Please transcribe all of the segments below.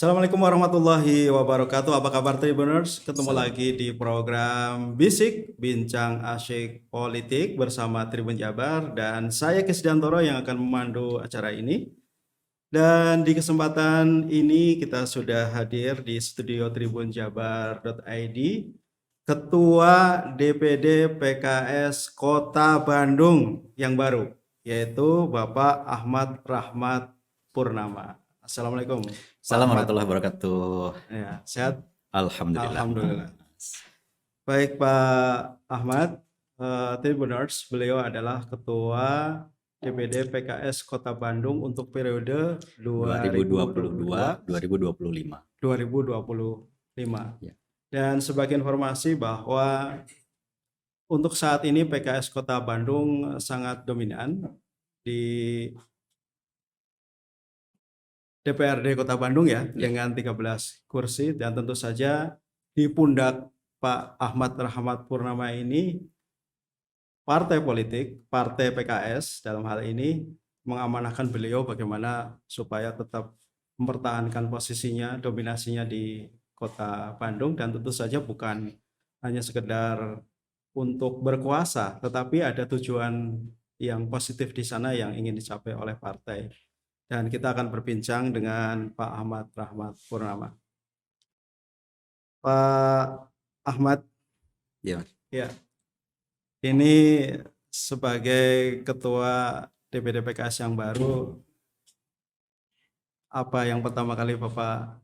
Assalamualaikum warahmatullahi wabarakatuh. Apa kabar Tribuners? Ketemu Salam. lagi di program Bisik Bincang Asyik Politik bersama Tribun Jabar dan saya Kisdiantoro yang akan memandu acara ini. Dan di kesempatan ini kita sudah hadir di studio tribunjabar.id Ketua DPD PKS Kota Bandung yang baru, yaitu Bapak Ahmad Rahmat Purnama. Assalamualaikum Pak Ahmad. Assalamualaikum warahmatullahi wabarakatuh. Ya, sehat? Alhamdulillah. Alhamdulillah. Baik Pak Ahmad, Tribuners, beliau adalah Ketua DPD PKS Kota Bandung untuk periode 2022-2025. 2025. Ya. Dan sebagai informasi bahwa untuk saat ini PKS Kota Bandung sangat dominan di DPRD Kota Bandung ya, dengan 13 kursi, dan tentu saja di pundak Pak Ahmad Rahmat Purnama ini partai politik, partai PKS dalam hal ini mengamanahkan beliau bagaimana supaya tetap mempertahankan posisinya, dominasinya di Kota Bandung, dan tentu saja bukan hanya sekedar untuk berkuasa, tetapi ada tujuan yang positif di sana yang ingin dicapai oleh partai. Dan kita akan berbincang dengan Pak Ahmad Rahmat Purnama. Pak Ahmad, Ya. ini sebagai Ketua DPD PKS yang baru, apa yang pertama kali Bapak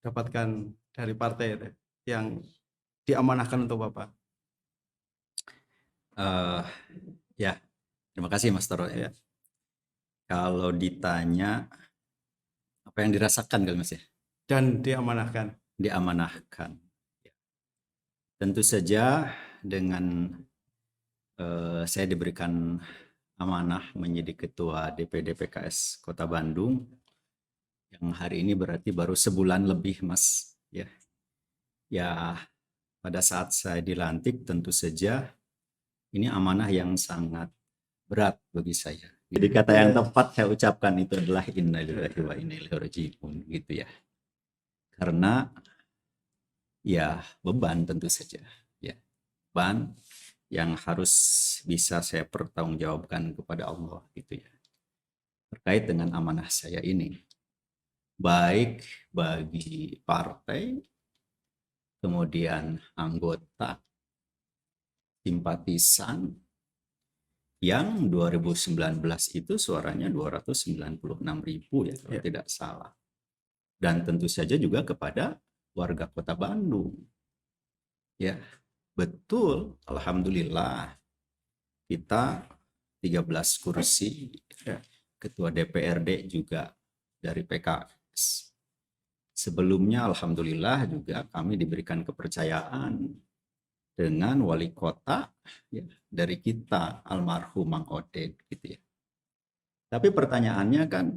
dapatkan dari partai itu yang diamanahkan untuk Bapak? Ya, terima kasih Mas Toro. Ya. Kalau ditanya apa yang dirasakan kali Mas ya? Dan diamanahkan. Diamanahkan. Tentu saja dengan saya diberikan amanah menjadi Ketua DPD PKS Kota Bandung yang hari ini berarti baru sebulan lebih Mas ya. Ya, pada saat saya dilantik tentu saja ini amanah yang sangat berat bagi saya. Jadi kata yang tepat saya ucapkan itu adalah innalillahi wa inna ilaihi raji'un gitu ya. Karena ya beban tentu saja ya. Beban yang harus bisa saya pertanggungjawabkan kepada Allah gitu ya. Terkait dengan amanah saya ini. Baik bagi partai, kemudian anggota, simpatisan, yang 2019 itu suaranya 296.000 ya kalau tidak salah. Dan tentu saja juga kepada warga Kota Bandung. Ya, betul, alhamdulillah kita 13 kursi, Ketua DPRD juga dari PKS. Sebelumnya alhamdulillah juga kami diberikan kepercayaan dengan wali kota ya, dari kita almarhum Mang Oded gitu ya. Tapi pertanyaannya kan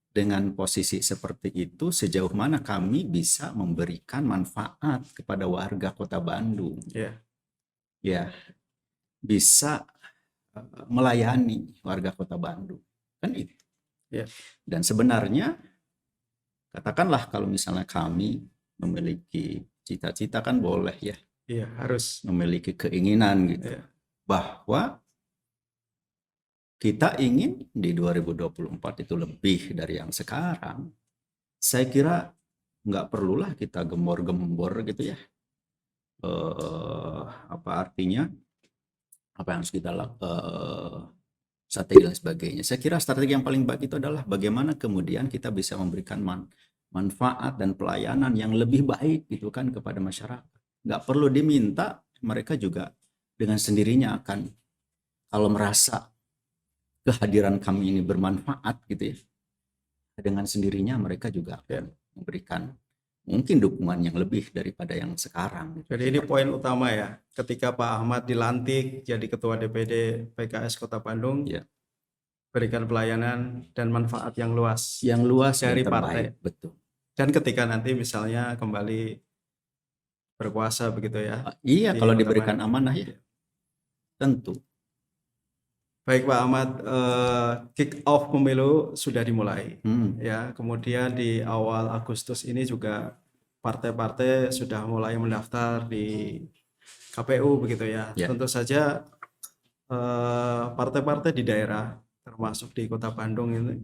dengan posisi seperti itu sejauh mana kami bisa memberikan manfaat kepada warga Kota Bandung? Ya, bisa melayani warga Kota Bandung kan itu. Dan sebenarnya katakanlah kalau misalnya kami memiliki cita-cita kan boleh ya. Harus memiliki keinginan gitu bahwa kita ingin di 2024 itu lebih dari yang sekarang. Saya kira nggak perlulah kita gembor-gembor gitu ya. Apa artinya? Apa yang harus kita lakukan? Strategi dan sebagainya. Saya kira strategi yang paling baik itu adalah bagaimana kemudian kita bisa memberikan manfaat dan pelayanan yang lebih baik gitu kan kepada masyarakat. Nggak perlu diminta, mereka juga dengan sendirinya akan kalau merasa kehadiran kami ini bermanfaat gitu ya, dengan sendirinya mereka juga akan memberikan mungkin dukungan yang lebih daripada yang sekarang. Jadi ini poin utama ya, ketika Pak Ahmad dilantik jadi Ketua DPD PKS Kota Bandung, berikan pelayanan dan manfaat yang luas dari partai. Betul. Dan ketika nanti misalnya kembali berkuasa begitu ya. Iya, kalau diberikan amanah ya. Tentu. Baik Pak Ahmad, kick off pemilu sudah dimulai. Hmm, Ya, kemudian di awal Agustus ini juga partai-partai sudah mulai mendaftar di KPU begitu ya. ya. Tentu saja partai-partai di daerah, termasuk di Kota Bandung ini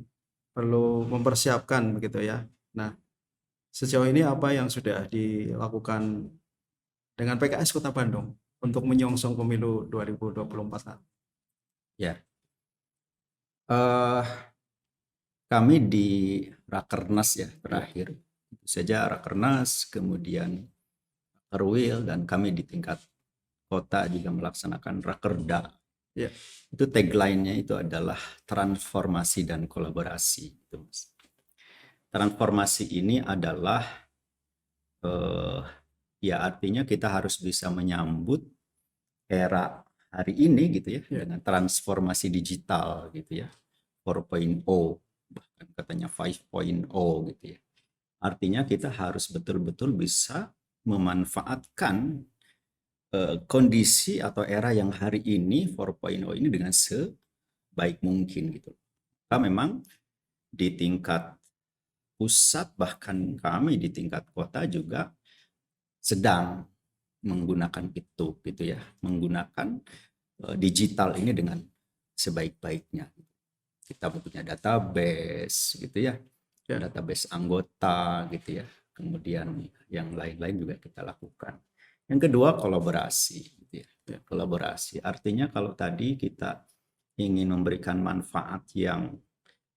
perlu mempersiapkan begitu ya. Nah, sejauh ini apa yang sudah dilakukan dengan PKS Kota Bandung untuk menyongsong pemilu 2024 nanti? Ya. Eh, Kami di Rakernas ya terakhir. Itu saja Rakernas, kemudian Rakerwil, dan kami di tingkat kota juga melaksanakan Rakerda. Ya, Itu tagline-nya itu adalah transformasi dan kolaborasi. Itu, Mas. Transformasi ini adalah ya artinya kita harus bisa menyambut era hari ini gitu ya, dengan transformasi digital gitu ya, 4.0, bahkan katanya 5.0 gitu ya. Artinya kita harus betul-betul bisa memanfaatkan kondisi atau era yang hari ini 4.0 ini dengan sebaik mungkin gitu. Kita memang di tingkat pusat, bahkan kami di tingkat kota juga sedang menggunakan itu gitu ya, menggunakan digital ini dengan sebaik-baiknya. Kita punya database gitu ya, database anggota gitu ya, kemudian yang lain-lain juga kita lakukan. Yang kedua, kolaborasi gitu ya. Kolaborasi artinya kalau tadi kita ingin memberikan manfaat yang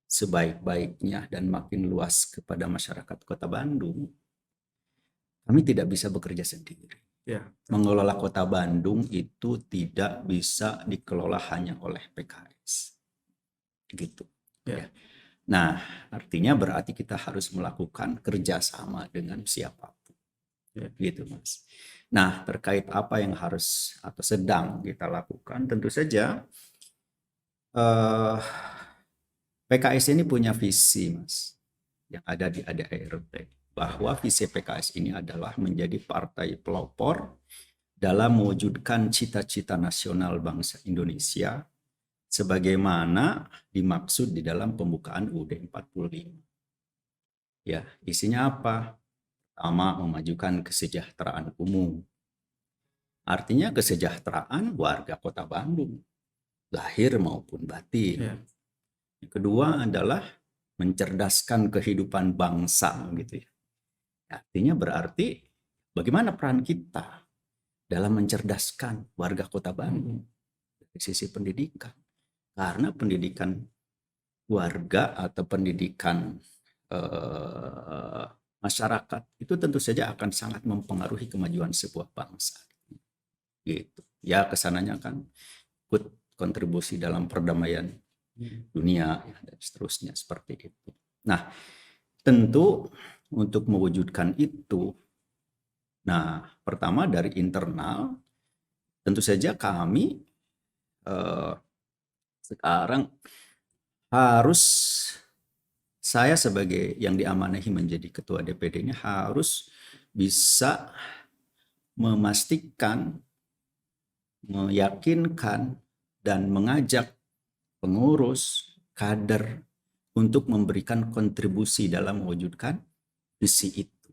sebaik-baiknya dan makin luas kepada masyarakat Kota Bandung, kami tidak bisa bekerja sendiri. ya, Mengelola Kota Bandung itu tidak bisa dikelola hanya oleh PKS. Gitu. ya. Nah, artinya berarti kita harus melakukan kerjasama dengan siapapun. Gitu, Mas. Nah, terkait apa yang harus atau sedang kita lakukan, tentu saja PKS ini punya visi, Mas, yang ada di ADART, bahwa visi PKS ini adalah menjadi partai pelopor dalam mewujudkan cita-cita nasional bangsa Indonesia sebagaimana dimaksud di dalam pembukaan UUD 45. Ya, isinya apa? Pertama, memajukan kesejahteraan umum. Artinya kesejahteraan warga Kota Bandung, lahir maupun batin. Ya. Yang kedua adalah mencerdaskan kehidupan bangsa gitu ya. Artinya berarti bagaimana peran kita dalam mencerdaskan warga Kota Bandung dari sisi pendidikan. Karena pendidikan warga atau pendidikan masyarakat itu tentu saja akan sangat mempengaruhi kemajuan sebuah bangsa. Gitu. Ya, kesananya kan ikut kontribusi dalam perdamaian dunia ya, dan seterusnya seperti itu. Nah, tentu untuk mewujudkan itu, nah pertama dari internal, tentu saja kami sekarang harus, saya sebagai yang diamanahi menjadi ketua DPD ini harus bisa memastikan, meyakinkan, dan mengajak pengurus, kader untuk memberikan kontribusi dalam mewujudkan visi itu.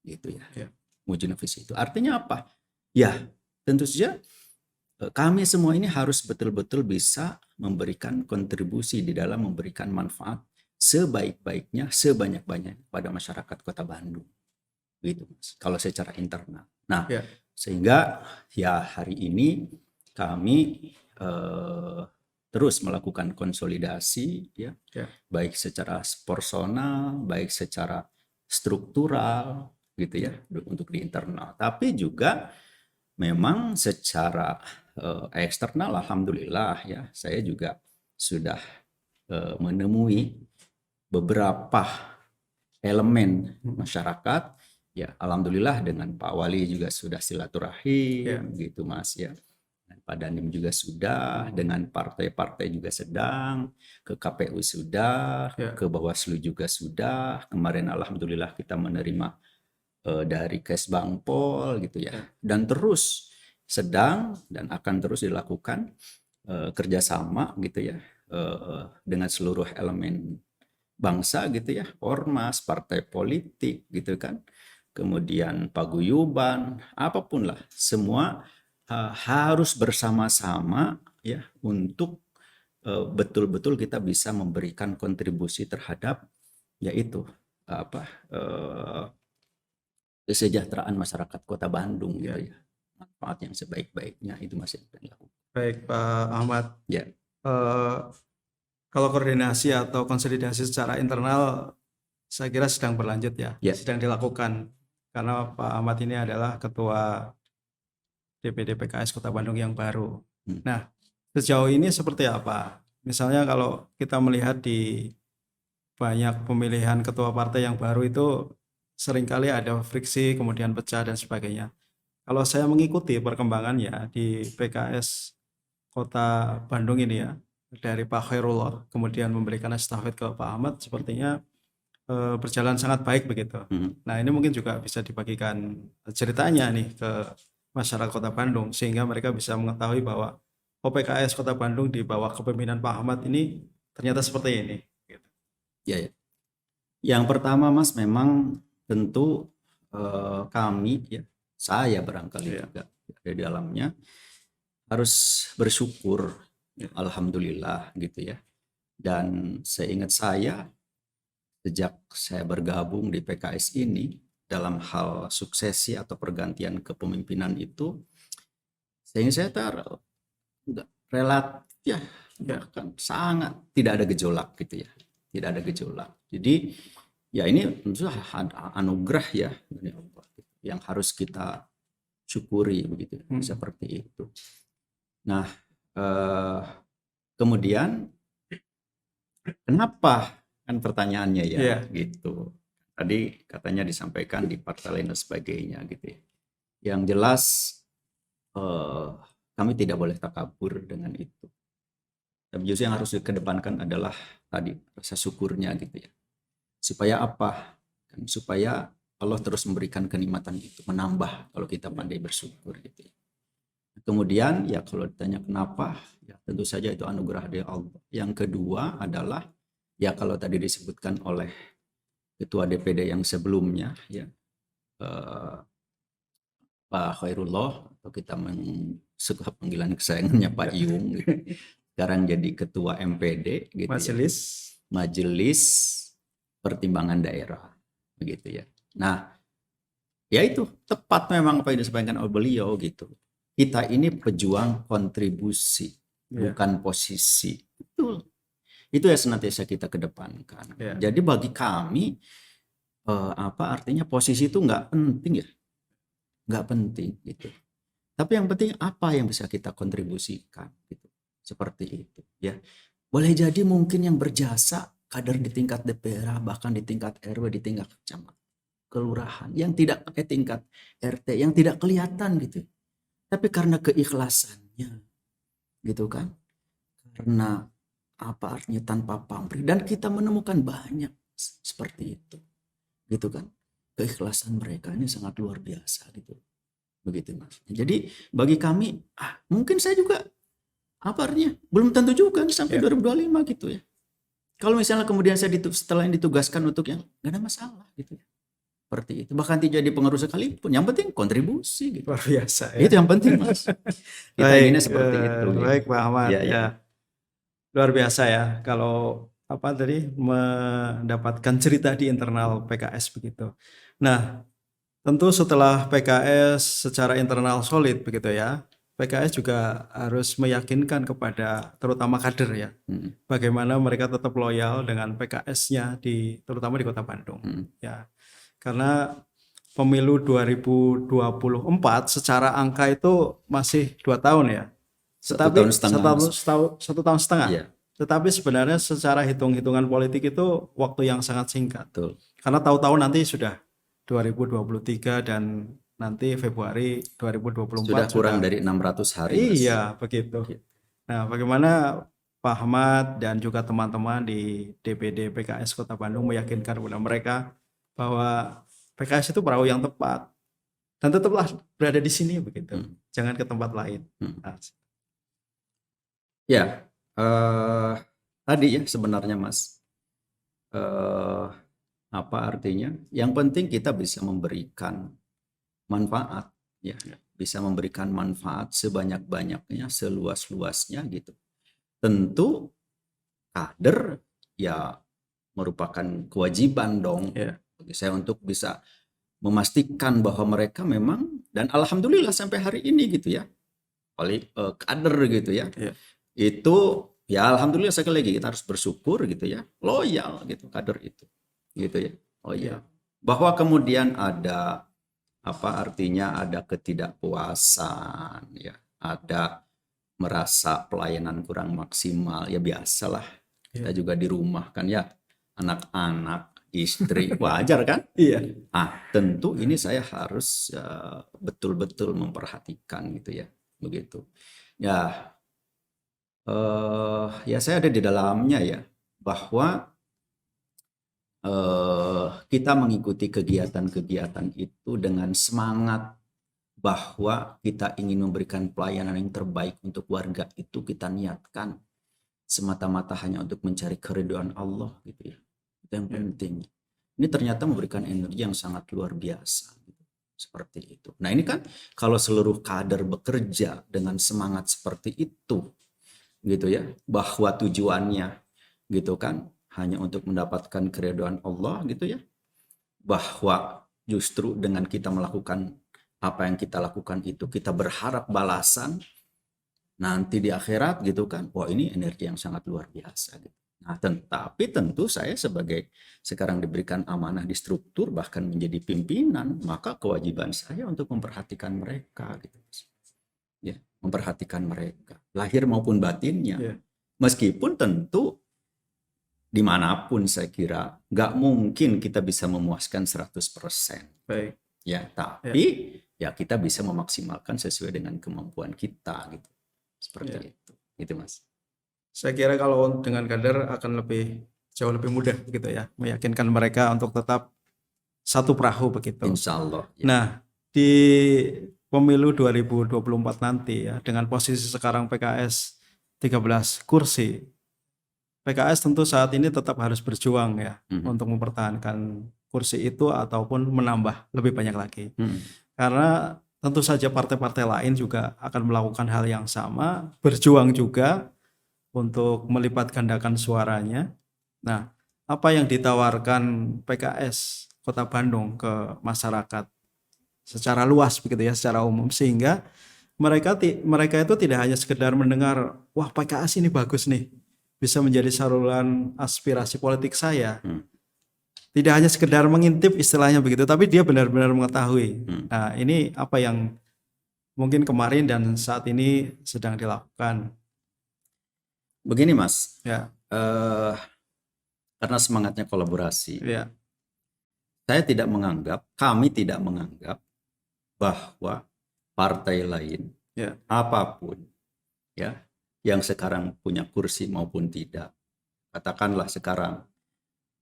Gitu ya. Mewujudkan visi itu. Artinya apa? Ya, tentu saja kami semua ini harus betul-betul bisa memberikan kontribusi di dalam memberikan manfaat sebaik-baiknya, sebanyak-banyaknya pada masyarakat Kota Bandung. Gitu, Mas. Kalau secara internal. Nah, sehingga ya hari ini kami terus melakukan konsolidasi ya, baik secara personal, baik secara struktural gitu ya, untuk di internal. Tapi juga memang secara eksternal, alhamdulillah ya, saya juga sudah menemui beberapa elemen masyarakat ya, alhamdulillah dengan Pak Wali juga sudah silaturahim gitu Mas ya, dan Pak Dandim juga sudah, dengan partai-partai juga sedang, ke KPU sudah, ke Bawaslu juga sudah, kemarin alhamdulillah kita menerima dari Kesbangpol gitu ya, dan terus sedang dan akan terus dilakukan kerjasama gitu ya dengan seluruh elemen bangsa gitu ya, ormas, partai politik gitu kan, kemudian paguyuban, apapun lah, semua harus bersama-sama ya untuk betul-betul kita bisa memberikan kontribusi terhadap yaitu apa kesejahteraan masyarakat Kota Bandung gitu ya, manfaat yang sebaik-baiknya itu masih dilakukan. Baik Pak Ahmad. Ya. Eh, Kalau koordinasi atau konsolidasi secara internal saya kira sedang berlanjut ya, Ya. sedang dilakukan karena Pak Ahmad ini adalah Ketua DPD PKS Kota Bandung yang baru. Nah, sejauh ini seperti apa? Misalnya kalau kita melihat di banyak pemilihan ketua partai yang baru itu seringkali ada friksi, kemudian pecah dan sebagainya. Kalau saya mengikuti perkembangannya di PKS Kota Bandung ini ya, dari Pak Khairullah, kemudian memberikan estafet ke Pak Ahmad, sepertinya berjalan sangat baik begitu. Nah, ini mungkin juga bisa dibagikan ceritanya nih ke masyarakat Kota Bandung sehingga mereka bisa mengetahui bahwa PKS Kota Bandung di bawah kepemimpinan Pak Ahmad ini ternyata seperti ini. Gitu. Ya, ya. Yang pertama Mas, memang tentu kami ya, saya barangkali juga ada di dalamnya harus bersyukur, alhamdulillah gitu ya. Dan seingat saya sejak saya bergabung di PKS ini dalam hal suksesi atau pergantian kepemimpinan itu, sehingga saya relatif ya bahkan sangat tidak ada gejolak gitu ya, tidak ada gejolak. Jadi ya ini tentu anugerah ya yang harus kita syukuri begitu, seperti itu. Nah, kemudian kenapa kan pertanyaannya ya, gitu. Tadi katanya disampaikan di partai lain dan sebagainya gitu ya. Yang jelas kami tidak boleh takabur dengan itu. Tapi justru yang harus dikedepankan adalah tadi rasa syukurnya gitu ya. Supaya apa? Supaya Allah terus memberikan kenikmatan itu, menambah kalau kita pandai bersyukur gitu ya. Kemudian ya kalau ditanya kenapa, ya tentu saja itu anugerah dari Allah. Yang kedua adalah ya kalau tadi disebutkan oleh Ketua DPD yang sebelumnya ya Pak Khairullah, atau kita suka panggilan kesayangannya Pak Yung gitu. Sekarang jadi Ketua MPD gitu Majelis Pertimbangan Daerah begitu ya. Nah, ya itu tepat memang apa yang disampaikan oleh beliau gitu. Kita ini pejuang kontribusi, bukan posisi. Betul. Itu ya senantiasa kita kedepankan. Jadi bagi kami apa artinya posisi itu nggak penting ya, nggak penting gitu. Tapi yang penting apa yang bisa kita kontribusikan gitu, seperti itu ya. Boleh jadi mungkin yang berjasa kader di tingkat DPR, bahkan di tingkat RW, di tingkat kecamatan, kelurahan, yang tidak tingkat RT, yang tidak kelihatan gitu. Tapi karena keikhlasannya, gitu kan? Karena apa artinya tanpa pamrih, dan kita menemukan banyak seperti itu, gitu kan? Keikhlasan mereka ini sangat luar biasa gitu, begitu Mas. Jadi bagi kami, mungkin saya juga apa artinya belum tentu juga sampai 2025 gitu ya. Kalau misalnya kemudian saya setelah ditugaskan untuk yang nggak ada masalah gitu ya. Seperti itu. Bahkan tidak jadi pengurus sekalipun. Yang penting kontribusi gitu. Luar biasa ya. Itu yang penting Mas. Kita inginnya seperti itu. Baik Pak Ahmad. Ya. Luar biasa ya kalau apa tadi mendapatkan cerita di internal PKS begitu. Nah, tentu setelah PKS secara internal solid begitu ya, PKS juga harus meyakinkan kepada terutama kader ya, bagaimana mereka tetap loyal dengan PKS-nya terutama di Kota Bandung. Ya, karena pemilu 2024 secara angka itu masih 2 tahun ya. Tetapi 1 tahun setengah. Iya. Tetapi sebenarnya secara hitung-hitungan politik itu waktu yang sangat singkat. Betul. Karena tahu-tahu nanti sudah 2023 dan nanti Februari 2024 sudah kurang dari 600 hari. Iya, begitu. Nah, bagaimana Pak Ahmad dan juga teman-teman di DPD PKS Kota Bandung meyakinkan kepada mereka bahwa PKS itu perahu yang tepat dan tetaplah berada di sini begitu. Jangan ke tempat lain. Nah, Ya, tadi ya sebenarnya Mas, eh, apa artinya? Yang penting kita bisa memberikan manfaat, ya, bisa memberikan manfaat sebanyak-banyaknya, seluas-luasnya gitu. Tentu kader ya merupakan kewajiban dong Ya, bagi saya untuk bisa memastikan bahwa mereka memang, dan alhamdulillah sampai hari ini gitu ya, kader gitu ya, ya, itu ya alhamdulillah sekali lagi kita harus bersyukur gitu ya, loyal gitu kader itu gitu ya, loyal. ya, Bahwa kemudian ada apa artinya, ada ketidakpuasan ya, ada merasa pelayanan kurang maksimal, ya biasalah, kita ya. juga di rumah kan ya, anak-anak, istri, wajar kan. Iya, Tentu ini saya harus betul-betul memperhatikan gitu ya, begitu ya. Ya saya ada di dalamnya ya, bahwa kita mengikuti kegiatan-kegiatan itu dengan semangat bahwa kita ingin memberikan pelayanan yang terbaik untuk warga, itu kita niatkan semata-mata hanya untuk mencari keridhaan Allah gitu ya. Itu yang ya, penting. Ini ternyata memberikan energi yang sangat luar biasa gitu. Seperti itu. Nah, ini kan kalau seluruh kader bekerja dengan semangat seperti itu gitu ya, bahwa tujuannya gitu kan hanya untuk mendapatkan keridhaan Allah gitu ya, bahwa justru dengan kita melakukan apa yang kita lakukan itu kita berharap balasan nanti di akhirat gitu kan. Wah, ini energi yang sangat luar biasa gitu. Nah, tetapi tentu saya sebagai sekarang diberikan amanah di struktur bahkan menjadi pimpinan, maka kewajiban saya untuk memperhatikan mereka gitu. Ya, memperhatikan mereka lahir maupun batinnya. ya. Meskipun tentu dimanapun saya kira nggak mungkin kita bisa memuaskan 100%. Baik. Ya, Ya, tapi ya kita bisa memaksimalkan sesuai dengan kemampuan kita gitu. Seperti ya. itu. Gitu, Mas. Saya kira kalau dengan kader akan jauh lebih mudah gitu ya, meyakinkan mereka untuk tetap satu perahu begitu. Insya Allah. Ya. Nah, di pemilu 2024 nanti ya, dengan posisi sekarang PKS 13 kursi, PKS tentu saat ini tetap harus berjuang ya untuk mempertahankan kursi itu ataupun menambah lebih banyak lagi. Karena tentu saja partai-partai lain juga akan melakukan hal yang sama, berjuang juga untuk melipat gandakan suaranya. Nah, apa yang ditawarkan PKS Kota Bandung ke masyarakat secara luas begitu ya, secara umum, sehingga mereka itu tidak hanya sekedar mendengar, wah PKS ini bagus nih, bisa menjadi saluran aspirasi politik saya. Tidak hanya sekedar mengintip istilahnya begitu, tapi dia benar-benar mengetahui. Nah, ini apa yang mungkin kemarin dan saat ini sedang dilakukan. Begini, Mas. Ya, Karena semangatnya kolaborasi, ya, kami tidak menganggap bahwa partai lain ya, apapun ya yang sekarang punya kursi maupun tidak, katakanlah sekarang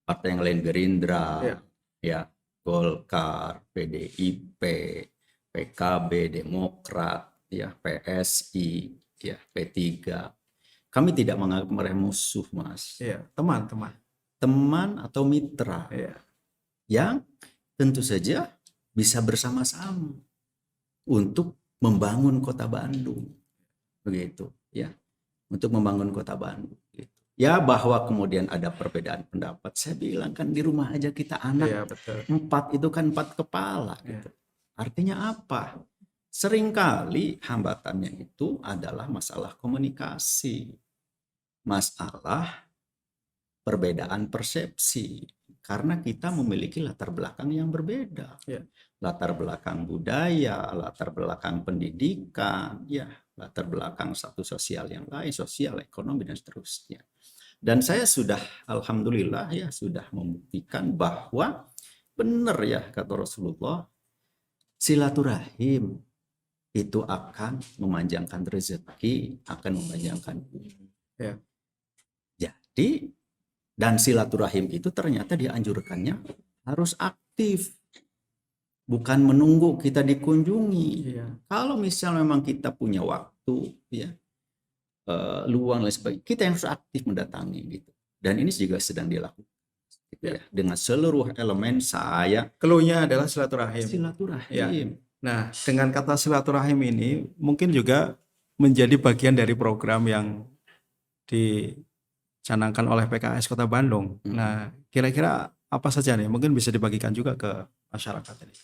partai yang lain, Gerindra, ya, ya, Golkar, PDIP, PKB, Demokrat, ya, PSI, ya, P3. Kami tidak menganggap mereka musuh, Mas. ya, teman-teman. Teman atau mitra Ya, yang tentu saja bisa bersama-sama untuk membangun Kota Bandung. Begitu, ya. Untuk membangun Kota Bandung. Gitu. Ya, bahwa kemudian ada perbedaan pendapat, saya bilang kan di rumah aja kita anak ya, betul. 4 itu kan 4 kepala gitu. Artinya apa? Seringkali hambatannya itu adalah masalah komunikasi, masalah perbedaan persepsi, karena kita memiliki latar belakang yang berbeda. Ya. Latar belakang budaya, latar belakang pendidikan, ya, latar belakang satu sosial yang lain, sosial, ekonomi, dan seterusnya. Dan saya sudah, alhamdulillah ya, sudah membuktikan bahwa benar ya kata Rasulullah, silaturahim itu akan memanjangkan rezeki, akan memanjangkan umur. Ya. Jadi, dan silaturahim itu ternyata dianjurkannya harus aktif, bukan menunggu kita dikunjungi. Iya. Kalau misal memang kita punya waktu, ya, luang dan sebagainya, kita yang harus aktif mendatangi gitu. Dan ini juga sedang dilakukan gitu ya. Dengan seluruh elemen saya Keluhnya adalah silaturahim. silaturahim. Nah, dengan kata silaturahim ini mungkin juga menjadi bagian dari program yang dicanangkan oleh PKS Kota Bandung. Nah, kira-kira apa saja nih? Mungkin bisa dibagikan juga ke masyarakat ini.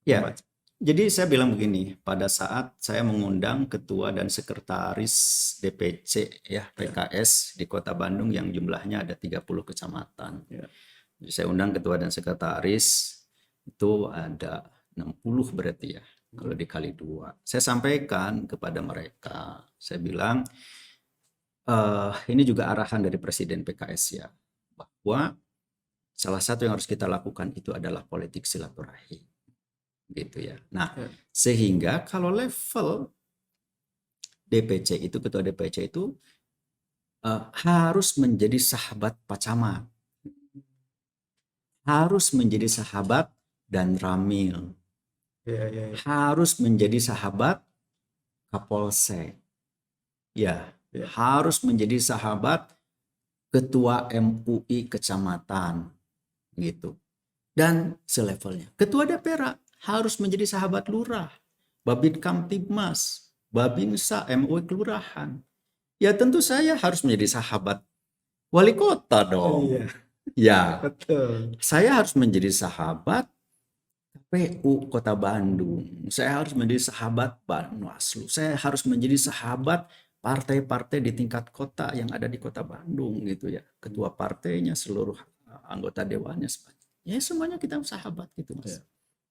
Ya, jadi saya bilang begini, pada saat saya mengundang ketua dan sekretaris DPC ya PKS di Kota Bandung yang jumlahnya ada 30 kecamatan. Ya. Jadi saya undang ketua dan sekretaris itu ada 60 berarti ya. Kalau dikali 2. Saya sampaikan kepada mereka, saya bilang ini juga arahan dari Presiden PKS ya, bahwa salah satu yang harus kita lakukan itu adalah politik silaturahim. Gitu ya. Nah, sehingga kalau level DPC itu, ketua DPC itu harus menjadi sahabat Pak Camat, harus menjadi sahabat dan Ramil, harus menjadi sahabat Kapolsek, ya, harus menjadi sahabat ketua MUI kecamatan, gitu, dan selevelnya. Ketua DPR harus menjadi sahabat lurah, Babin Kamtibmas, Babinsa, MUI kelurahan. Ya tentu saya harus menjadi sahabat wali kota dong. Iya. Ya, Betul. saya harus menjadi sahabat KPU Kota Bandung. Saya harus menjadi sahabat Bawaslu. Saya harus menjadi sahabat partai-partai di tingkat kota yang ada di Kota Bandung gitu ya. Ketua partainya, seluruh anggota dewannya, ya semuanya kita sahabat gitu Mas.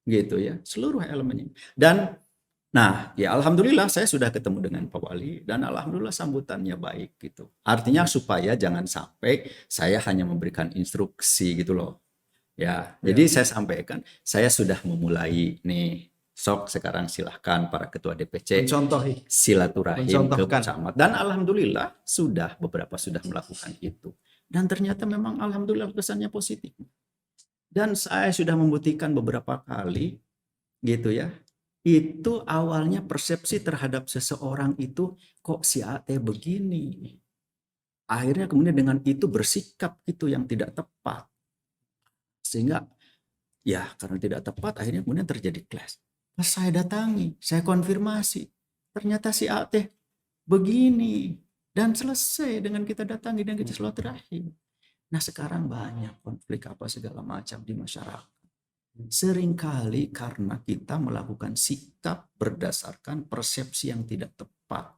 Gitu ya, seluruh elemennya. Dan nah, ya alhamdulillah saya sudah ketemu dengan Pak Wali dan alhamdulillah sambutannya baik gitu. Artinya supaya jangan sampai saya hanya memberikan instruksi gitu loh. Ya, jadi saya sampaikan, saya sudah memulai nih. Sok sekarang silahkan para ketua DPC Mencontohi. silaturahim ke camat. Dan alhamdulillah beberapa sudah melakukan itu. Dan ternyata memang alhamdulillah kesannya positif. Dan saya sudah membuktikan beberapa kali gitu ya. Itu awalnya persepsi terhadap seseorang itu kok si AT begini. Akhirnya kemudian dengan itu bersikap itu yang tidak tepat. Sehingga ya karena tidak tepat akhirnya kemudian terjadi clash. Pas saya datangi, saya konfirmasi. Ternyata si AT begini. Dan selesai dengan kita datangi dan kita silaturahim. Nah sekarang banyak konflik apa segala macam di masyarakat. Seringkali karena kita melakukan sikap berdasarkan persepsi yang tidak tepat.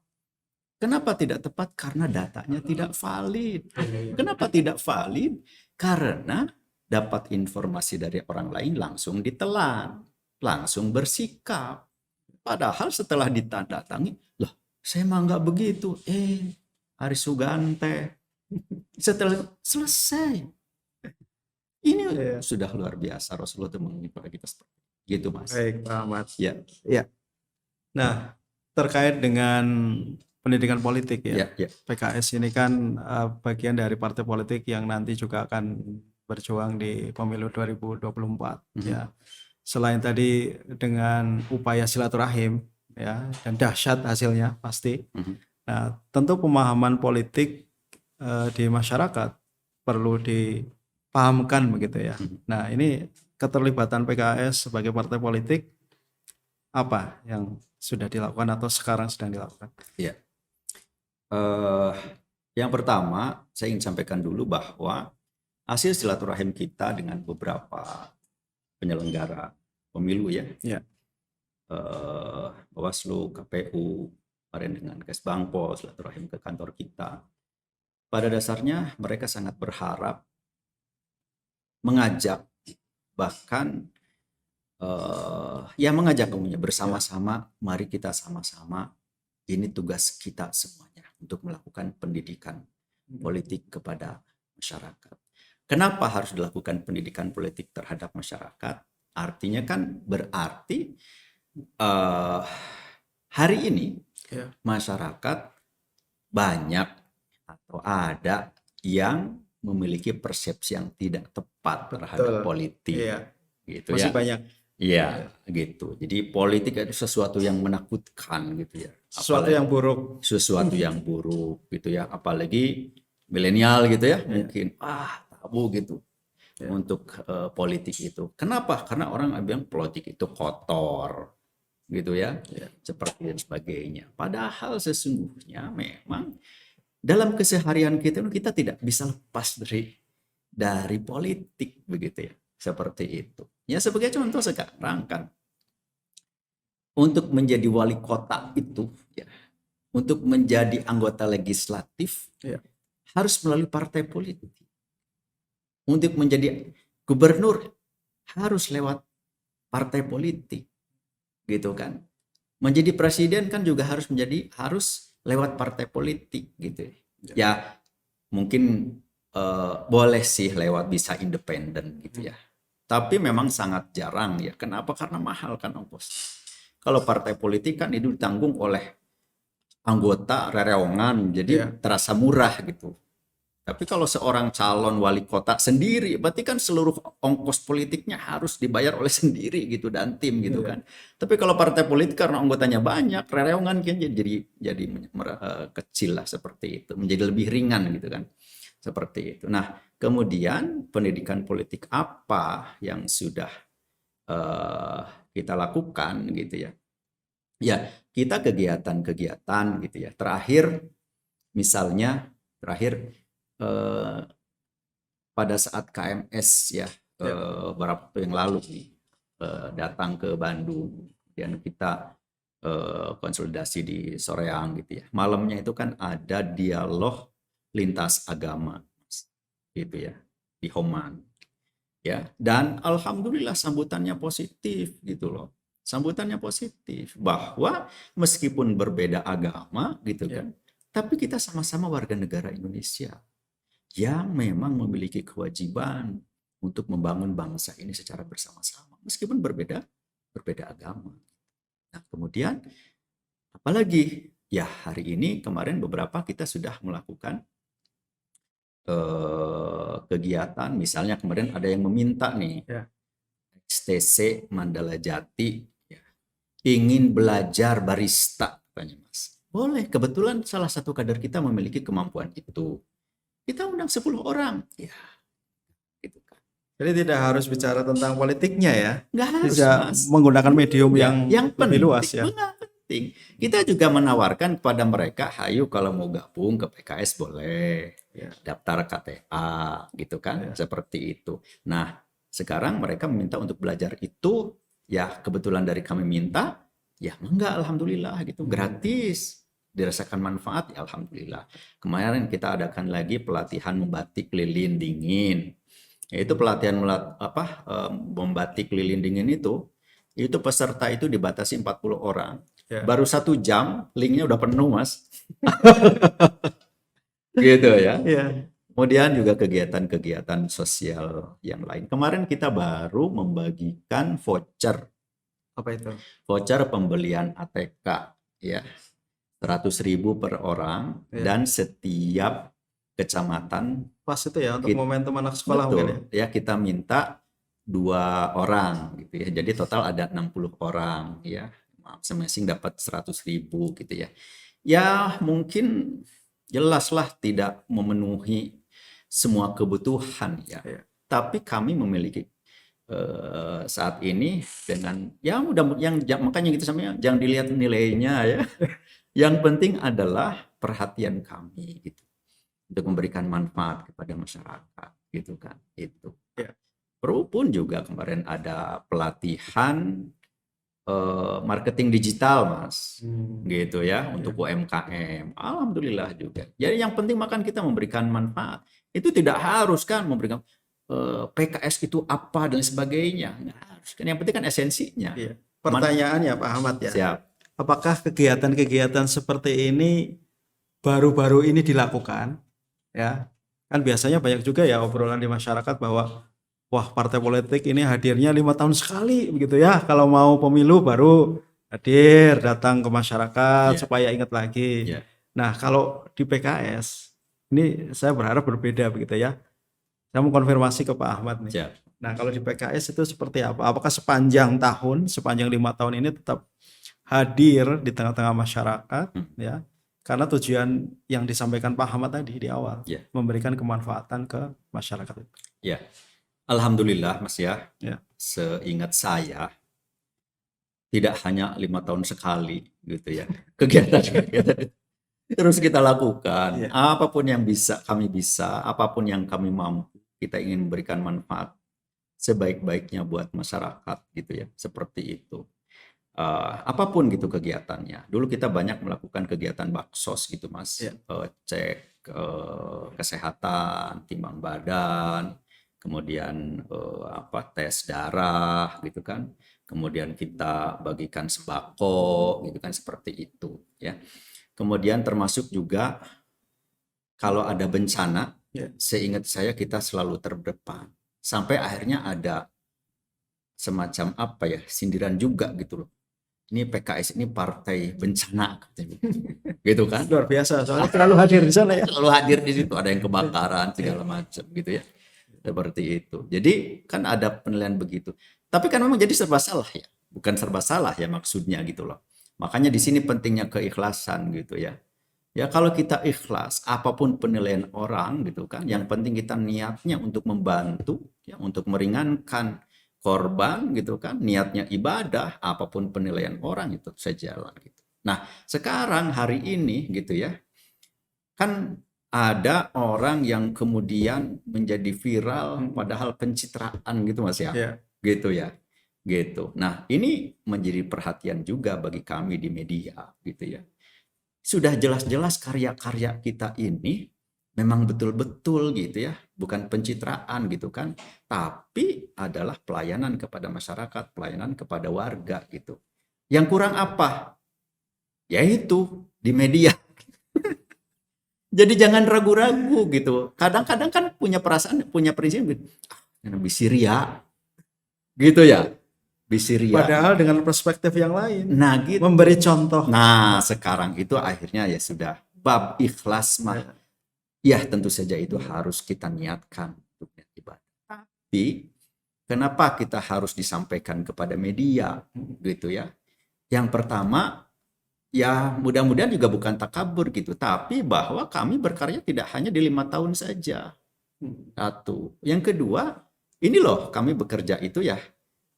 Kenapa tidak tepat? Karena datanya tidak valid. Kenapa tidak valid? Karena dapat informasi dari orang lain langsung ditelan, langsung bersikap. Padahal setelah ditandatangi, loh saya mah nggak begitu. Aris Sugante. Setelah selesai. Ini sudah luar biasa Rasulullah itu mengingatkan kita seperti gitu Mas. Baik Pak Ahmad. Ya. Nah, terkait dengan pendidikan politik ya. Ya. PKS ini kan bagian dari partai politik yang nanti juga akan berjuang di pemilu 2024 ya. Selain tadi dengan upaya silaturahim ya dan dahsyat hasilnya pasti. Nah, tentu pemahaman politik di masyarakat perlu dipahamkan begitu ya. Nah, ini keterlibatan PKS sebagai partai politik apa yang sudah dilakukan atau sekarang sedang dilakukan? Ya. Yang pertama, saya ingin sampaikan dulu bahwa hasil silaturahim kita dengan beberapa penyelenggara pemilu ya. Bawaslu, KPU, kemarin dengan Kesbangpol, silaturahim ke kantor kita. Pada dasarnya mereka sangat berharap mengajak, bahkan mengajak umumnya bersama-sama, mari kita sama-sama, ini tugas kita semuanya untuk melakukan pendidikan politik kepada masyarakat. Kenapa harus dilakukan pendidikan politik terhadap masyarakat? Artinya kan berarti hari ini masyarakat banyak atau ada yang memiliki persepsi yang tidak tepat terhadap politik. Iya. Gitu Masih ya. banyak. Iya, gitu. Jadi politik itu sesuatu yang menakutkan gitu ya. Sesuatu Apalagi yang buruk. sesuatu yang buruk gitu ya. Apalagi milenial gitu ya, Ya, mungkin tabu gitu ya, untuk politik itu. Kenapa? Karena orang bilang politik itu kotor gitu ya, ya. seperti dan sebagainya. Padahal sesungguhnya memang dalam keseharian kita tidak bisa lepas dari politik begitu ya, seperti itu. Ya sebagai contoh sekarang kan, untuk menjadi wali kota itu ya, untuk menjadi anggota legislatif Ya. harus melalui partai politik. Untuk menjadi gubernur harus lewat partai politik, gitu kan. Menjadi presiden kan juga harus lewat partai politik gitu. Ya mungkin boleh sih lewat bisa independen gitu ya. Tapi memang sangat jarang ya. Kenapa? Karena mahal kan ongkos. Kalau partai politik kan itu ditanggung oleh anggota rereongan, jadi Ya. terasa murah gitu. Tapi kalau seorang calon wali kota sendiri, berarti kan seluruh ongkos politiknya harus dibayar oleh sendiri gitu dan tim gitu Iya. kan. Tapi kalau partai politik karena anggotanya banyak, rereongan kan jadi kecil lah seperti itu, menjadi lebih ringan gitu kan. Seperti itu. Nah, kemudian pendidikan politik apa yang sudah eh, kita lakukan gitu ya. Ya, kita kegiatan-kegiatan gitu ya. Terakhir eh, pada saat KMS ya, Ya. beberapa waktu yang lalu nih, datang ke Bandung, dan kita konsolidasi di Soreang gitu ya. Malamnya itu kan ada dialog lintas agama gitu ya di Homan ya, dan alhamdulillah sambutannya positif gitu loh. Sambutannya positif bahwa meskipun berbeda agama gitu Ya. kan, tapi kita sama-sama warga negara Indonesia yang memang memiliki kewajiban untuk membangun bangsa ini secara bersama-sama meskipun berbeda agama. Nah, kemudian apalagi ya hari ini kemarin beberapa kita sudah melakukan kegiatan, misalnya kemarin ada yang meminta nih, Ya. XTC Mandala Jati ya, ingin belajar barista katanya Mas. Boleh, kebetulan salah satu kader kita memiliki kemampuan itu. Kita undang 10 orang. Ya, gitu kan. Jadi tidak harus bicara tentang politiknya ya. Nggak harus, Bisa Mas. menggunakan medium Ya, yang lebih luas ya. benar, penting. Kita juga menawarkan kepada mereka, hayu kalau mau gabung ke PKS boleh. Ya. Daftar KTA gitu kan, seperti itu. Nah, sekarang mereka meminta untuk belajar itu, ya kebetulan dari kami minta, ya enggak, alhamdulillah gitu, gratis. Dirasakan manfaat, ya alhamdulillah. Kemarin kita adakan lagi pelatihan membatik lilin dingin. Yaitu pelatihan membatik lilin dingin itu peserta itu dibatasi 40 orang. Ya. Baru 1 jam, linknya udah penuh, Mas. Gitu ya. Ya. Kemudian juga kegiatan-kegiatan sosial yang lain. Kemarin kita baru membagikan voucher. Apa itu? Voucher pembelian ATK ya. 100.000 per orang Ya. dan setiap kecamatan. Pas itu ya untuk momentum anak sekolah Betul, mungkin ya. ya kita minta 2 orang gitu ya. Jadi total ada 60 orang ya. Masing-masing dapat 100.000 gitu ya. Ya mungkin jelaslah tidak memenuhi semua kebutuhan ya. Ya. Tapi kami memiliki saat ini dengan ya mudah yang makanya gitu samanya jangan dilihat nilainya ya. Yang penting adalah perhatian kami gitu untuk memberikan manfaat kepada masyarakat gitu kan itu. Ya. Pun juga kemarin ada pelatihan marketing digital Mas, gitu ya untuk UMKM. Alhamdulillah juga. Jadi yang penting makan kita memberikan manfaat. Itu tidak harus kan memberikan PKS itu apa dan sebagainya. Nggak harus kan. Yang penting kan esensinya. Iya. Pertanyaannya Pak Ahmad ya. Siap. Apakah kegiatan-kegiatan seperti ini baru-baru ini dilakukan? Ya, kan biasanya banyak juga ya obrolan di masyarakat bahwa wah partai politik ini hadirnya 5 tahun sekali begitu ya. Kalau mau pemilu baru hadir datang ke masyarakat supaya ingat lagi. Nah kalau di PKS ini saya berharap berbeda begitu ya. Saya mau konfirmasi ke Pak Ahmad nih. Nah, kalau di PKS itu seperti apa? Apakah sepanjang 5 tahun ini tetap hadir di tengah-tengah masyarakat, ya? Karena tujuan yang disampaikan Pak Ahmad tadi di awal, Ya, memberikan kemanfaatan ke masyarakat. ya. Alhamdulillah, Mas ya. Ya. Seingat saya, tidak hanya 5 tahun sekali, gitu ya. Kegiatan-kegiatan terus kita lakukan. Ya. Apapun yang kami bisa, apapun yang kami mampu, kita ingin memberikan manfaat sebaik-baiknya buat masyarakat, gitu ya. Seperti itu. Apapun gitu kegiatannya. Dulu kita banyak melakukan kegiatan baksos gitu, Mas. Ya. Cek kesehatan, timbang badan, kemudian tes darah gitu kan. Kemudian kita bagikan sembako gitu kan, seperti itu ya. Kemudian termasuk juga kalau ada bencana, Ya. seingat saya kita selalu terdepan. Sampai akhirnya ada semacam sindiran juga gitu loh. Ini PKS ini partai bencana, gitu kan? Luar biasa, soalnya selalu hadir di sana ya. Selalu hadir di situ, ada yang kebakaran segala macam gitu ya. Seperti itu. Jadi kan ada penilaian begitu. Tapi kan memang jadi serba salah ya. Bukan serba salah ya maksudnya gitu loh. Makanya di sini pentingnya keikhlasan gitu ya. Ya kalau kita ikhlas, apapun penilaian orang gitu kan, yang penting kita niatnya untuk membantu, ya, untuk meringankan korban gitu kan, niatnya ibadah, apapun penilaian orang itu saya jalan gitu. Nah sekarang hari ini gitu ya, kan ada orang yang kemudian menjadi viral padahal pencitraan gitu Mas ya, Ya. gitu ya, gitu. Nah ini menjadi perhatian juga bagi kami di media gitu ya. Sudah jelas-jelas karya-karya kita ini memang betul-betul gitu ya, bukan pencitraan gitu kan, tapi adalah pelayanan kepada masyarakat, pelayanan kepada warga gitu. Yang kurang apa? Yaitu di media. Jadi jangan ragu-ragu gitu. Kadang-kadang kan punya perasaan, punya prinsip gitu. Bisiria. Gitu ya. Bisiria. Padahal dengan perspektif yang lain. Nah, gitu. Memberi contoh. Nah, sekarang itu akhirnya ya sudah bab ikhlas mah. Ya, tentu saja itu harus kita niatkan untuk ibadah. Tapi kenapa kita harus disampaikan kepada media gitu ya? Yang pertama, ya mudah-mudahan juga bukan takabur gitu, tapi bahwa kami berkarya tidak hanya di 5 tahun saja. Satu. Yang kedua, ini loh kami bekerja itu ya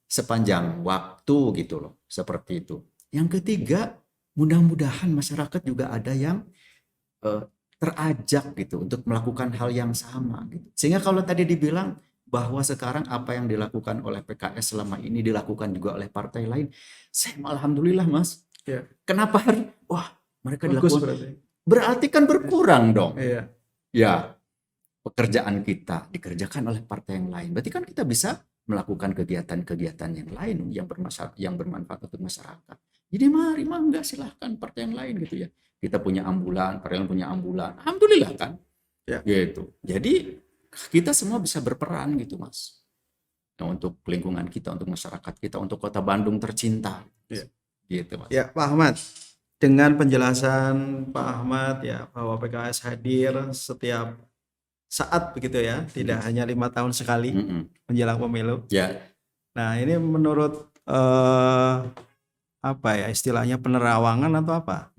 sepanjang waktu gitu loh, seperti itu. Yang ketiga, mudah-mudahan masyarakat juga ada yang terajak gitu untuk melakukan hal yang sama gitu. Sehingga kalau tadi dibilang bahwa sekarang apa yang dilakukan oleh PKS selama ini dilakukan juga oleh partai lain, saya alhamdulillah Mas. Ya. Kenapa? Wah, mereka Bagus dilakukan. Berarti kan berkurang dong. Iya. Ya, pekerjaan kita dikerjakan oleh partai yang lain. Berarti kan kita bisa melakukan kegiatan-kegiatan yang lain yang bermanfaat untuk masyarakat. Jadi mari mangga silahkan partai yang lain gitu ya. Kita punya ambulan, partai yang punya ambulan. Alhamdulillah kan. Ya. Gitu. Jadi kita semua bisa berperan gitu Mas. Nah, untuk lingkungan kita, untuk masyarakat kita, untuk kota Bandung tercinta. Ya. Gitu Mas. Ya Pak Ahmad, dengan penjelasan Pak Ahmad ya bahwa PKS hadir setiap saat begitu ya, tidak hanya 5 tahun sekali menjelang pemilu. Ya. Nah ini menurut apa ya istilahnya penerawangan atau apa?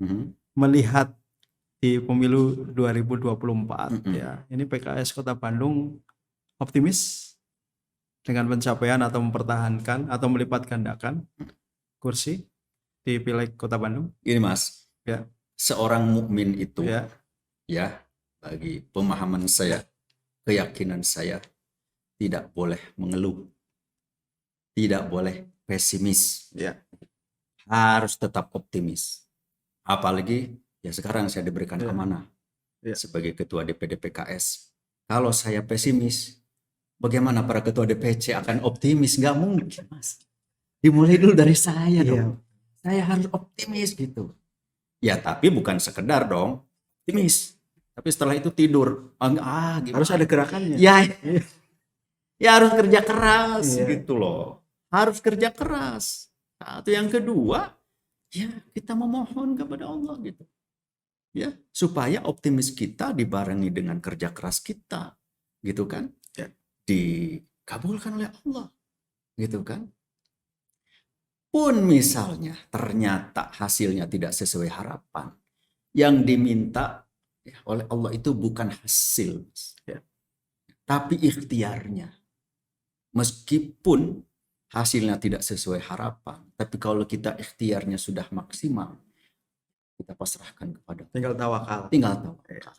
Melihat di pemilu 2024 ya, ini PKS Kota Bandung optimis dengan pencapaian atau mempertahankan atau melipat gandakan kursi di Pileg Kota Bandung. Gini Mas, ya. Seorang mukmin itu ya bagi pemahaman saya, keyakinan saya, tidak boleh mengeluh, tidak boleh pesimis, harus tetap optimis. Apalagi ya sekarang saya diberikan amanah sebagai ketua DPD PKS. Kalau saya pesimis, bagaimana para ketua DPC akan optimis? Nggak mungkin Mas. Dimulai dulu dari saya dong. Saya harus optimis gitu. Ya tapi bukan sekedar dong optimis. Tapi setelah itu tidur. Gimana? Harus ada gerakannya. Ya harus kerja keras gitu loh. Harus kerja keras. Satu, yang kedua, ya kita memohon kepada Allah gitu. Ya, supaya optimis kita dibarengi dengan kerja keras kita. Gitu kan? dikabulkan oleh Allah, gitu kan. Pun misalnya ternyata hasilnya tidak sesuai harapan, yang diminta oleh Allah itu bukan hasil, Ya. tapi ikhtiarnya. Meskipun hasilnya tidak sesuai harapan, tapi kalau kita ikhtiarnya sudah maksimal, kita pasrahkan kepada Allah. Tinggal tawakal. Tinggal tawakal,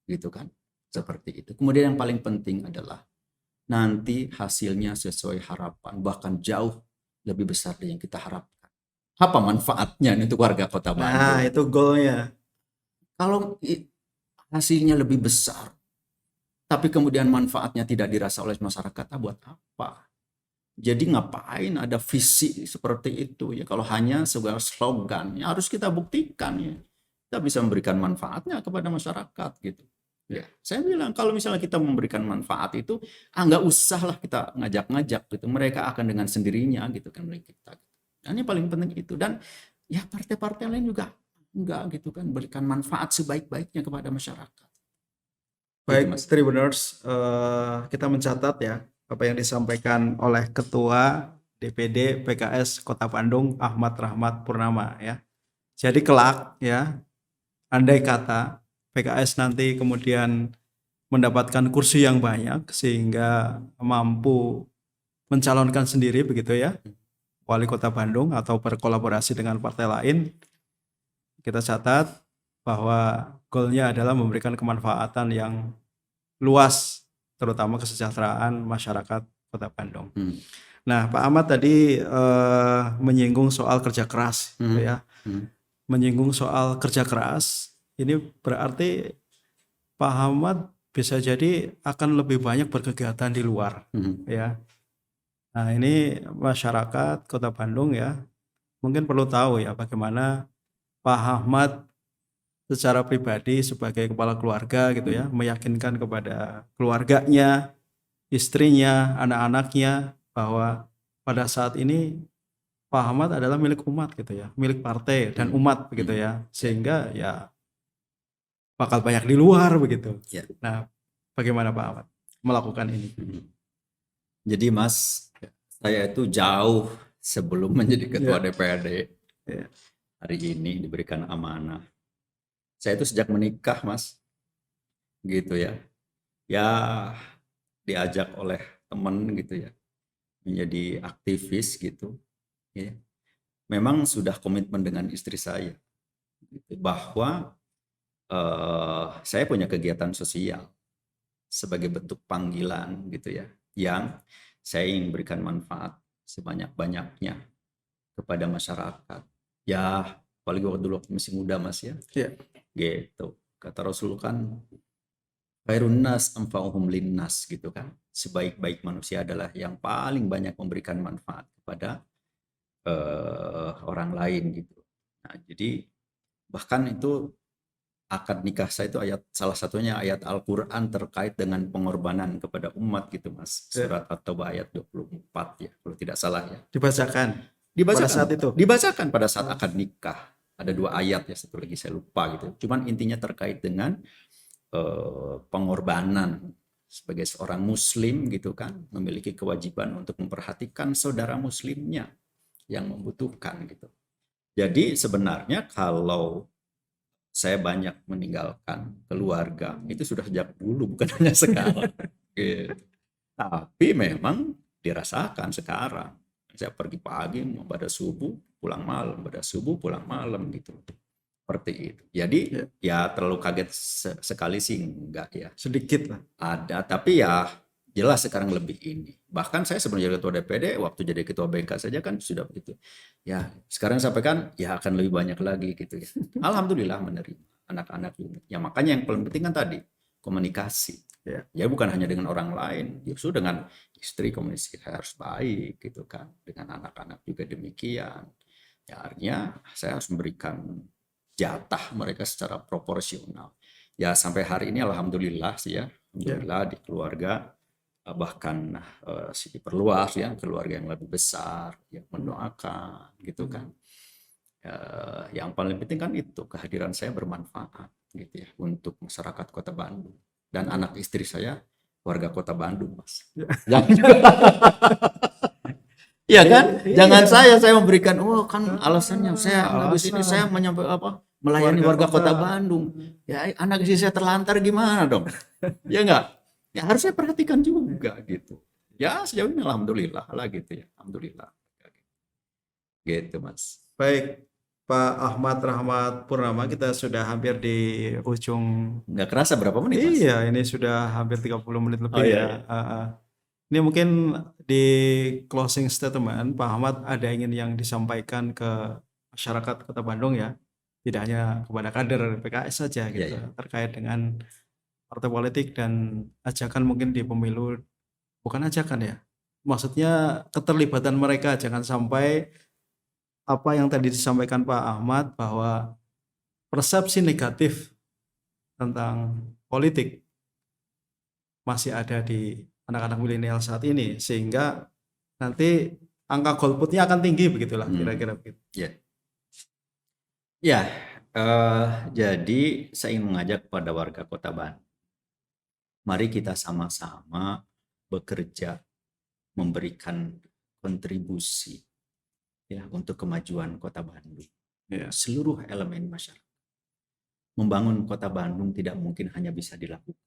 gitu kan. Seperti itu. Kemudian yang paling penting adalah nanti hasilnya sesuai harapan, bahkan jauh lebih besar dari yang kita harapkan. Apa manfaatnya untuk warga Kota Nah, Bandung? itu goalnya. Kalau hasilnya lebih besar, tapi kemudian manfaatnya tidak dirasa oleh masyarakat, buat apa? Jadi ngapain ada visi seperti itu ya? Kalau hanya sebuah slogan, ya harus kita buktikan ya. Kita bisa memberikan manfaatnya kepada masyarakat gitu. Ya, saya bilang kalau misalnya kita memberikan manfaat itu, nggak usah lah kita ngajak-ngajak gitu. Mereka akan dengan sendirinya gitu kan milik kita. Dan ini paling penting itu. Dan ya partai-partai lain juga enggak gitu kan, berikan manfaat sebaik-baiknya kepada masyarakat. Gitu, Baik, Mas. Tribuners, kita mencatat ya apa yang disampaikan oleh Ketua DPD PKS Kota Bandung Ahmad Rahmat Purnama ya. Jadi kelak ya, andai kata PKS nanti kemudian mendapatkan kursi yang banyak sehingga mampu mencalonkan sendiri begitu ya, Wali Kota Bandung atau berkolaborasi dengan partai lain, kita catat bahwa goalnya adalah memberikan kemanfaatan yang luas, terutama kesejahteraan masyarakat Kota Bandung. Nah, Pak Ahmad tadi menyinggung soal kerja keras, gitu ya. Menyinggung soal kerja keras, ini berarti Pak Ahmad bisa jadi akan lebih banyak berkegiatan di luar, ya. Nah, ini masyarakat Kota Bandung ya, mungkin perlu tahu ya bagaimana Pak Ahmad secara pribadi sebagai kepala keluarga gitu ya, meyakinkan kepada keluarganya, istrinya, anak-anaknya bahwa pada saat ini Pak Ahmad adalah milik umat gitu ya, milik partai dan umat begitu ya, sehingga ya bakal banyak di luar begitu. Ya. Nah, bagaimana Pak Ahmad melakukan ini? Jadi Mas, saya itu jauh sebelum menjadi ketua Ya. DPRD Ya. hari ini diberikan amanah. Saya itu sejak menikah Mas, gitu ya. Ya diajak oleh teman gitu ya, menjadi aktivis gitu. Ya. Memang sudah komitmen dengan istri saya, gitu, bahwa saya punya kegiatan sosial sebagai bentuk panggilan gitu ya, yang saya ingin berikan manfaat sebanyak-banyaknya kepada masyarakat. Ya, apalagi waktu dulu masih muda Mas ya. Ya. Gitu. Kata Rasul kan, khairun nas anfa'uhum linnas gitu kan. Sebaik-baik manusia adalah yang paling banyak memberikan manfaat kepada orang lain gitu. Nah, jadi bahkan itu akad nikah saya itu salah satunya ayat Al-Quran terkait dengan pengorbanan kepada umat gitu Mas. Surat At-Taubah ayat 24 ya, kalau tidak salah ya. Dibacakan Dibacakan pada saat itu. Dibacakan pada saat akad nikah. Ada 2 ayat ya, satu lagi saya lupa gitu. Cuman intinya terkait dengan pengorbanan sebagai seorang muslim gitu kan, memiliki kewajiban untuk memperhatikan saudara muslimnya yang membutuhkan gitu. Jadi sebenarnya kalau saya banyak meninggalkan keluarga itu sudah sejak dulu, bukan hanya sekarang. Gitu. Tapi memang dirasakan sekarang. Saya pergi pagi, pada subuh, pulang malam, pada subuh, pulang malam gitu. Seperti itu. Jadi ya terlalu kaget sekali sih enggak ya. Sedikit lah. Ada, tapi ya jelas sekarang lebih ini. Bahkan saya sebelum jadi ketua DPD, waktu jadi ketua BNK saja kan sudah begitu. Ya sekarang sampaikan ya akan lebih banyak lagi gitu ya. Alhamdulillah menerima anak-anak ini. Ya makanya yang paling penting kan tadi komunikasi. Ya bukan hanya dengan orang lain, justru dengan istri komunikasi harus baik gitu kan. Dengan anak-anak juga demikian. Ya artinya saya harus memberikan jatah mereka secara proporsional. Ya sampai hari ini alhamdulillah sih ya. Alhamdulillah di keluarga bahkan diperluas ya, keluarga yang lebih besar yang mendoakan gitu kan. Yang paling penting kan itu kehadiran saya bermanfaat gitu ya untuk masyarakat Kota Bandung, dan anak istri saya warga Kota Bandung, Mas. Ya. Iya kan? Iya. Jangan saya memberikan, oh kan alasannya saya habis ini saya Alasan. melayani warga Kota Kota. Bandung. Ya anak istri saya terlantar gimana dong? Ya enggak? Ya harus saya perhatikan juga gitu. Ya sejauh ini alhamdulillah lah gitu ya. Alhamdulillah. Gitu, Mas. Baik, Pak Ahmad Rahmat Purnama, kita sudah hampir di ujung. Nggak kerasa berapa menit, Mas? Iya, ini sudah hampir 30 menit lebih Oh, iya, ya. iya. Ini mungkin di closing statement, Pak Ahmad ada ingin yang disampaikan ke masyarakat Kota Bandung ya, tidak hanya kepada kader PKS saja Iya, gitu, iya. terkait dengan partai politik dan ajakan mungkin di pemilu, bukan ajakan ya, maksudnya keterlibatan mereka, jangan sampai apa yang tadi disampaikan Pak Ahmad bahwa persepsi negatif tentang politik masih ada di anak-anak milenial saat ini, sehingga nanti angka golputnya akan tinggi, begitulah kira-kira begitu. Ya. Ya, jadi saya ingin mengajak kepada warga Kota Bandung, mari kita sama-sama bekerja, memberikan kontribusi ya untuk kemajuan Kota Bandung. Ya. Seluruh elemen masyarakat. Membangun Kota Bandung tidak mungkin hanya bisa dilakukan.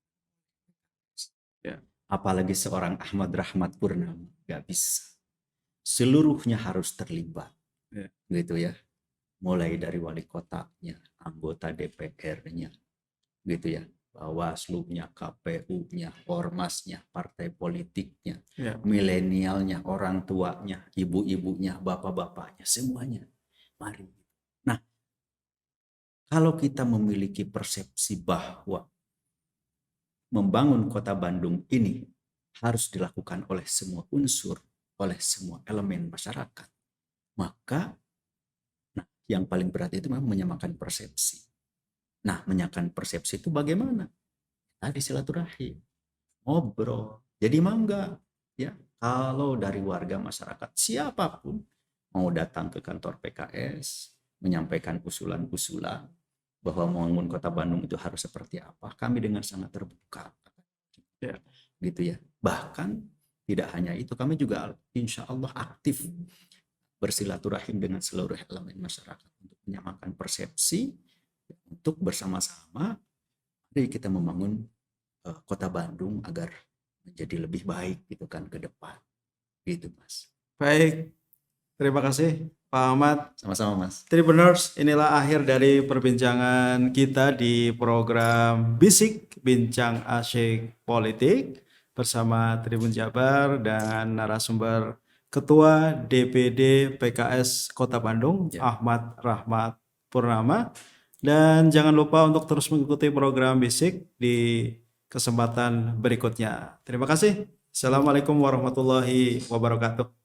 Ya. Apalagi seorang Ahmad Rahmat Purnama, nggak bisa. Seluruhnya harus terlibat, Ya. gitu ya. Mulai dari wali kotanya, anggota DPR-nya, gitu ya. Bawaslu-nya, KPU-nya, Ormasnya, partai politiknya, Ya. milenialnya, orang tuanya, ibu-ibunya, bapak-bapaknya, semuanya. Mari. Nah, kalau kita memiliki persepsi bahwa membangun Kota Bandung ini harus dilakukan oleh semua unsur, oleh semua elemen masyarakat, maka yang paling berat itu memang menyamakan persepsi. Nah, menyamakan persepsi itu bagaimana? Tadi silaturahim, ngobrol. Jadi mangga, ya kalau dari warga masyarakat siapapun mau datang ke kantor PKS, menyampaikan usulan-usulan bahwa membangun Kota Bandung itu harus seperti apa, kami dengan sangat terbuka. Ya, gitu ya. Bahkan tidak hanya itu, kami juga insya Allah aktif bersilaturahim dengan seluruh elemen masyarakat untuk menyamakan persepsi, untuk bersama-sama mari kita membangun Kota Bandung agar menjadi lebih baik gitu kan ke depan. Gitu, Mas. Baik, terima kasih Pak Ahmad. Sama-sama, Mas. Tribuners, inilah akhir dari perbincangan kita di program Bisik Bincang Asyik Politik bersama Tribun Jabar dan narasumber Ketua DPD PKS Kota Bandung, Ya. Ahmad Rahmat Purnama. Dan jangan lupa untuk terus mengikuti program Bisik di kesempatan berikutnya. Terima kasih. Assalamualaikum warahmatullahi wabarakatuh.